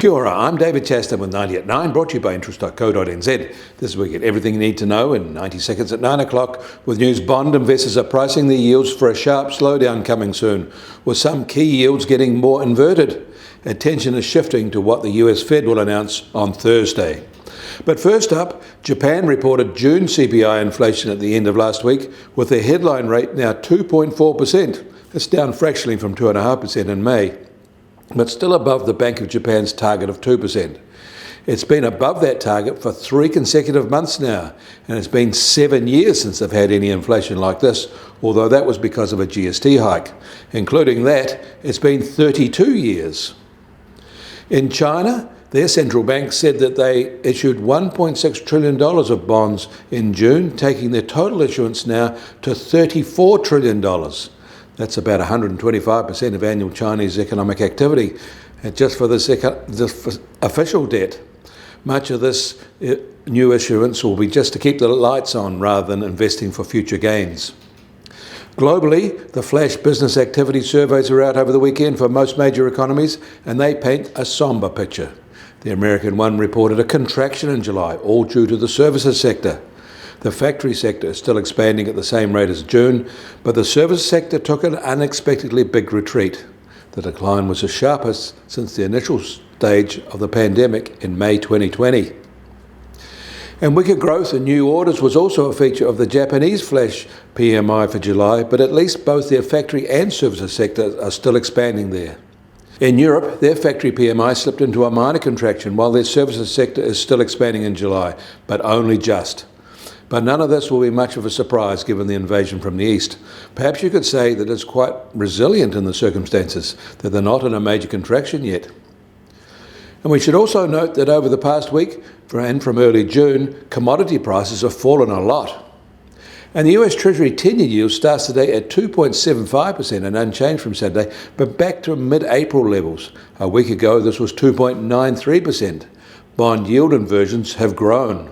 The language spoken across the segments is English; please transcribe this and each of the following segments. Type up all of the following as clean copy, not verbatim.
Kia ora, I'm David Chaston with 90 at 9, brought to you by interest.co.nz. This is where you get everything you need to know in 90 seconds at 9 o'clock. With news, bond investors are pricing their yields for a sharp slowdown coming soon, with some key yields getting more inverted. Attention is shifting to what the US Fed will announce on Thursday. But first up, Japan reported June CPI inflation at the end of last week, with their headline rate now 2.4%. It's down fractionally from 2.5% in May, but still above the Bank of Japan's target of 2%. It's been above that target for 3 consecutive months now, and it's been 7 years since they've had any inflation like this, although that was because of a GST hike. Including that, it's been 32 years. In China, their central bank said that they issued $1.6 trillion of bonds in June, taking their total issuance now to $34 trillion. That's about 125% of annual Chinese economic activity. And just for this official debt, much of this new issuance will be just to keep the lights on rather than investing for future gains. Globally, the flash business activity surveys are out over the weekend for most major economies, and they paint a somber picture. The American one reported a contraction in July, all due to the services sector. The factory sector is still expanding at the same rate as June, but the service sector took an unexpectedly big retreat. The decline was the sharpest since the initial stage of the pandemic in May 2020. And weaker growth in new orders was also a feature of the Japanese flash PMI for July, but at least both their factory and services sector are still expanding there. In Europe, their factory PMI slipped into a minor contraction, while their services sector is still expanding in July, but only just. But none of this will be much of a surprise given the invasion from the east. Perhaps you could say that it's quite resilient in the circumstances, that they're not in a major contraction yet. And we should also note that over the past week, and from early June, commodity prices have fallen a lot. And the US Treasury 10-year yield starts today at 2.75% and unchanged from Saturday, but back to mid-April levels. A week ago, this was 2.93%. Bond yield inversions have grown.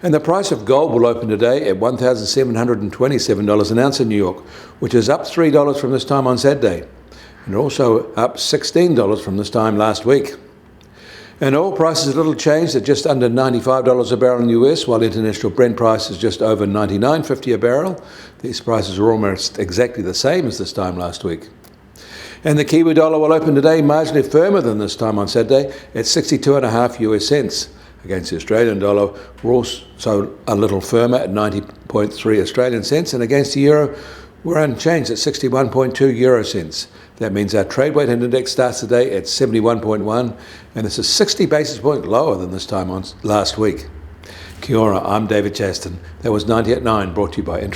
And the price of gold will open today at $1,727 an ounce in New York, which is up $3 from this time on Saturday, and also up $16 from this time last week. And oil prices a little changed at just under $95 a barrel in the US, while international Brent price is just over $99.50 a barrel. These prices are almost exactly the same as this time last week. And the Kiwi dollar will open today marginally firmer than this time on Saturday at 62.5 US cents. Against the Australian dollar, we're also a little firmer at 90.3 Australian cents, and against the euro, we're unchanged at 61.2 euro cents. That means our trade weight index starts today at 71.1, and this is 60 basis points lower than this time on last week. Kia ora, I'm David Chaston. That was 90 at 9, brought to you by Interest.